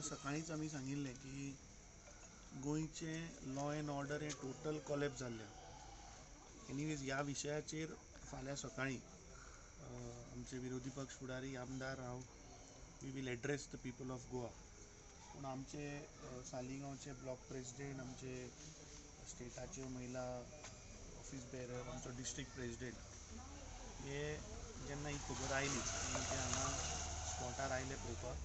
सकाळीच आमी सांगिल्लें की गोंयचें लॉ एंड ऑर्डर हें टोटल कॉलेप्स जाल्लें. एनीवेज ह्या विशयाचेर फाल्यां सकाळीं आमचे विरोधी पक्ष फुडारी आमदार हांव we will address the people of Goa. पूण आमचे सालिगांवचे ब्लॉक प्रेसिडेंट, आमचे स्टेटाच्यो महिला ऑफिस बेरर, आमचो डिस्ट्रिक्ट प्रेसिडेंट हे जेन्ना ही खबर आयली तेन्ना ते हांगा स्पॉटार आयले पळोवपाक.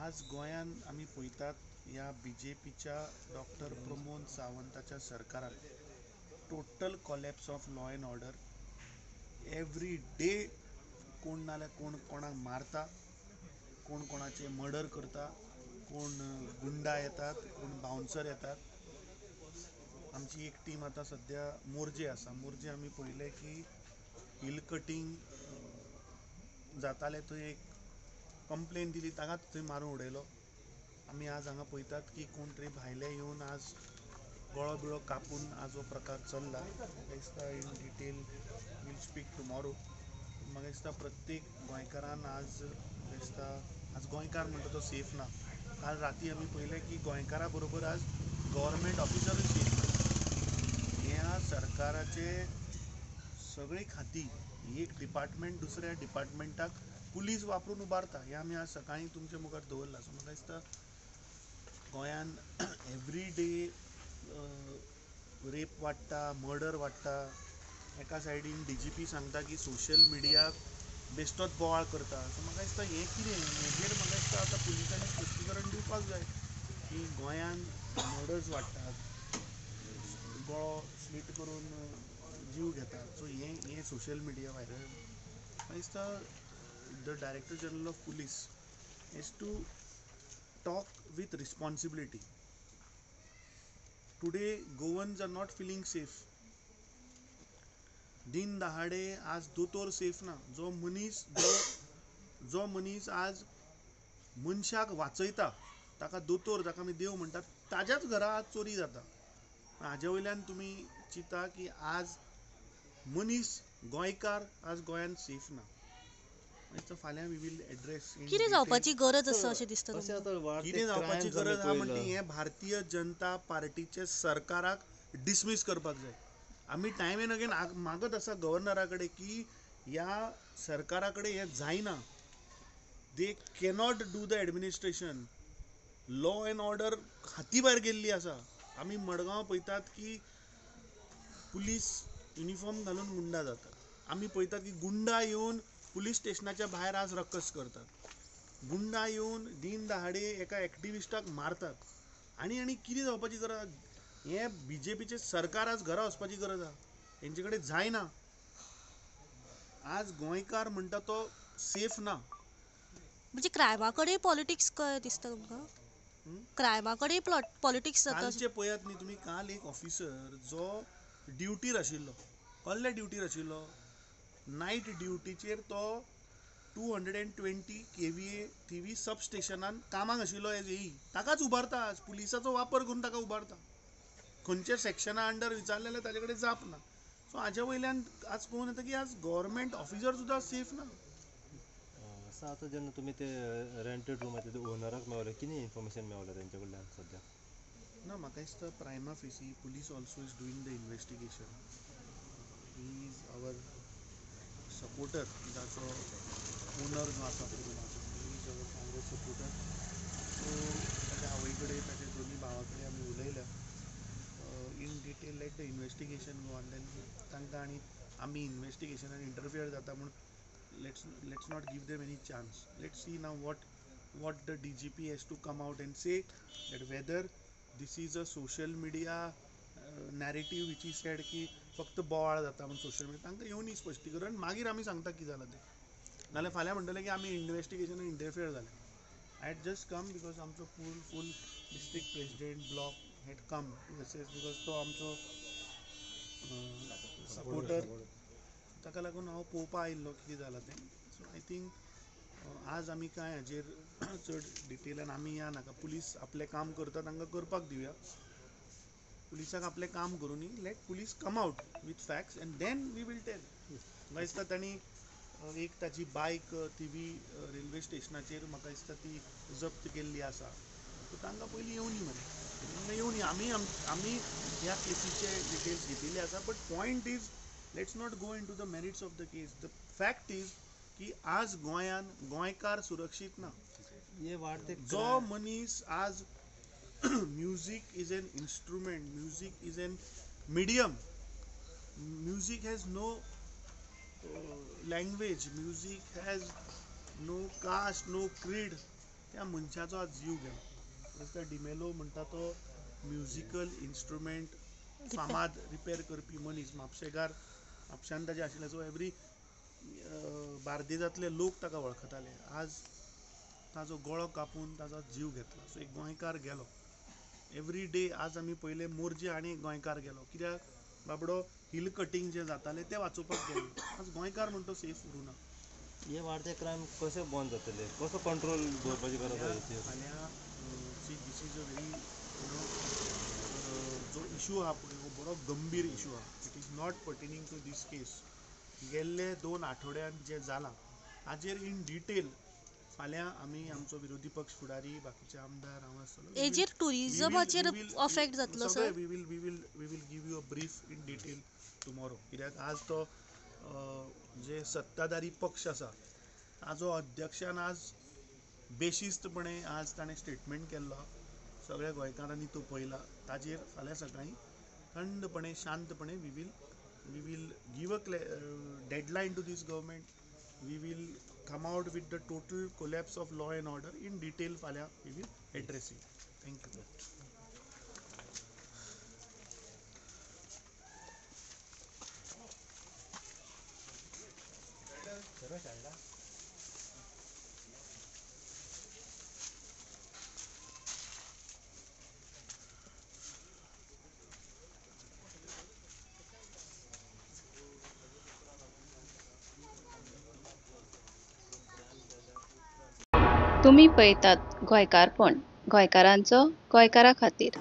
आज गोंयान आमी पळयतात ह्या BJPच्या डॉक्टर प्रमोद सावंताच्या सरकारान total collapse of law end order. Every day कोण नाल्यार कोण कोणाक मारता, कोण कोणाचे मर्डर करता, कोण गुंडा येतात, कोण बाउन्सर येतात. आमची एक टीम आतां सद्या मोर्जे आसा. मोर्जे आमी पळयलें की हिल कटींग जातालें, थंय एक कंप्लेन दिली, ताकाच थंय मारून उडयलो. आमी आज हांगा पळयतात की कोण तरी भायले येवन आज गळो बिळो कापून आज हो प्रकार चल्ला. म्हाका दिसता in detail we'll speak tomorrow. म्हाका दिसता प्रत्येक गोंयकारान आज दिसता आज गोंयकार म्हणटा तो सेफ ना. काल राती आमी पळयलें की गोंयकारा बरोबर आज गव्हर्मेंट ऑफिसरूय सेफ ना. ह्या सरकाराचे सगळी खाती, एक डिपार्टमेंट दुसऱ्या डिपार्टमेंटाक पुलीस वापरून उबारता. हें आमी आज सकाळीं तुमच्या मुखार दवरलां. सो म्हाका दिसता गोंयान एवरी डे रेप वाडटा, मर्डर वाडटा. एका सायडीन DGP सांगता की सोशल मिडियाक बेश्टोच बोवाळ करता. सो म्हाका दिसता हें कितें, हेजेर म्हाका दिसता आतां पुलिसांनी स्पश्टीकरण दिवपाक जाय की गोंयान मर्डर्स वाडटात, गळो स्लीट करून जीव घेतात. सो हें सोशल मिडिया व्हायरल. म्हाका दिसता the director general of police has to talk with responsibility. Today Goans are not feeling safe. दिन दहाडे आज दोतोर सेफ ना. जो मनीस आज मनशाक वाचयता, ताका दोतोर, ताका आमी देव म्हणटात, ताज्याच घरा आज चोरी जाता. हाजे वयल्यान तुमी चिंता की आज मनीस गोंयकार आज गोंयान सेफ ना. फाल्यां वी वील एड्रेस कितें जावपाची गरज आसा अशें दिसता तुमकां? कितें जावपाची गरज आहा म्हणजे हें भारतीय जनता पार्टीचे सरकाराक डिसमीस करपाक जाय. आमी टायम एंड अगेन मागत आसा गव्हर्नरा कडेन की ह्या सरकारा कडेन हें जायना. दे cannot do the administration. Law end order हाती भायर गेल्ली आसा. आमी मडगांव पळयतात की पुलीस युनिफॉर्म घालून गुंडा जातात. आमी पळयतात की गुंडा येवन पुलीस स्टेशनाच्या भायर आज रक्कस करतात. गुंडा येवन दिन दहाडे एका एक्टिविस्टाक मारतात. आनी कितें जावपाची गरज? हें BJPचें सरकार आज घरा वचपाची गरज आहा. हेंचे कडेन जायना. आज गोंयकार म्हणटा तो सेफ ना. म्हणजे क्रायमा कडेन पॉलिटिक्स दिसता तुमकां? क्रायमा कडेन पॉलिटिक्स जाता? कालचे पळयात न्ही तुमी, काल एक ऑफिसर जो ड्युटीर आशिल्लो, कसले ड्युटीर आशिल्लो? नायट ड्युटीचेर तो 220 kVA TV सब स्टेशनान कामाक आशिल्लो एज AE. ताकाच उबारता आज. पुलिसाचो वापर करून ताका उबारता. खंयच्या सेक्शना अंडर विचारलें जाल्यार ताजे कडेन जाप ना. सो हाजे वयल्यान आज पळोवन येता की आज गव्हर्मेंट ऑफिसर सुद्दां सेफ ना. आतां जेन्ना तुमी ते रेंटेड रूमाचे ते ओनराक मेळ्ळे, कितें इन्फॉर्मेशन मेळ्ळें तेंचे कडल्यान सद्या? ना, म्हाका दिसता prima facie police also is doing the investigation. ही इज आवर सपोर्टर, जाचो ओनर जो आसा रूमाचो, he is our Congress supporter. So ताच्या आवय कडेन, ताच्या दोनी भावा कडेन आमी उलयल्या. In detail let the investigation go on. Then तांकां आनी आमी इन्वेस्टिगेशनान इंटरफियर जाता म्हूण let's not give them any chance. Let's see now what the DGP has to come out and say, that whether this is a social media narrative which is said की फक्त बोवाळ जाता म्हणून सोशल मिडिया. तांकां येवन स्पश्टीकरण, मागीर आमी सांगता कितें जालां तें. नाल्यार फाल्यां म्हणटले की आमी इन्वेस्टिगेशनान इंटरफियर जाले. I had just come because आमचो full district president block had come because तो आमचो सपोर्टर. ताका लागून हांव पळोवपा आयिल्लो कितें जालां तें. सो आय थिंक आज आमी कांय हाजेर चड डिटेलान आमी या नाका. पुलीस आपलें काम करता, तांकां करपाक दिवया. पुलिसाक आपलें काम करूं न्ही. Let police come out with facts and then we will tell. म्हाका दिसता तांणी एक ताची बायक थिवी रेल्वे स्टेशनाचेर म्हाका दिसता ती जप्त केल्ली आसा. सो तांकां पयलीं येवनी मरे, येवनी. आमी ह्या केसीचे डिटेल्स घेतिल्ले आसा. But point is, let's not go in to the merits of the case. The fact is की आज गोंयान गोंयकार सुरक्षीत ना. हे वाढते जो मनीस आज music is an instrument, music is an medium, music has no language, music has no caste, no creed, त्या मनशाचो आज जीव गेलो. जसं डिमेलो म्हणटा तो म्युझिकल इन्स्ट्रुमेंट फामाद रिपेर करपी मनीस, म्हापशेकार, म्हापशान ताजे आशिल्ले. सो एवरी बार्देजांतले लोक ताका वळखताले. आज ताजो गळो कापून ताजो जीव घेतला. सो एक गोंयकार गेलो. एवरी डे आज आमी पयले मोरजे आनी एक गोंयकार गेलो. कित्याक बाबडो हिल कटींग जे जाताले ते वाचोवपाक गेले. आज गोंयकार म्हणटा तो सेफ उरूना. हे वाढते क्रायम कसे बंद जातले, कसो कंट्रोल दवरपाची गरज आसा? फाल्यां दीस इज अ व्हेरी जो इशू आहा पळय हो बरो गंभीर इशू आहा. It is not pertaining to this case. गेल्ले 2 आठवड्यान जे जालां हाजेर इन डिटेल फाल्यां आमी आमचो विरोधी पक्ष फुडारी, बाकीचे आमदार, हांव आसतलो. हेजेर टुरिजमाचेर अफेक्ट जातलो sir? We will give you a brief in detail tomorrow. कित्याक आज तो जे सत्ताधारी पक्ष आसा ताजो अध्यक्षान आज बेशिस्तपणे आज ताणें स्टेटमेंट केल्लो. सगळ्या गोंयकारांनी तो पळयला. ताजेर फाल्यां सकाळीं थंडपणे शांतपणे we will give a deadline to this government. We will come out with the total collapse of law and order in detail. Falya we will address it. Thank you. तुम्ही पळयतात गोंयकारपण, गोंयकारांचो गोंयकारा खातीर.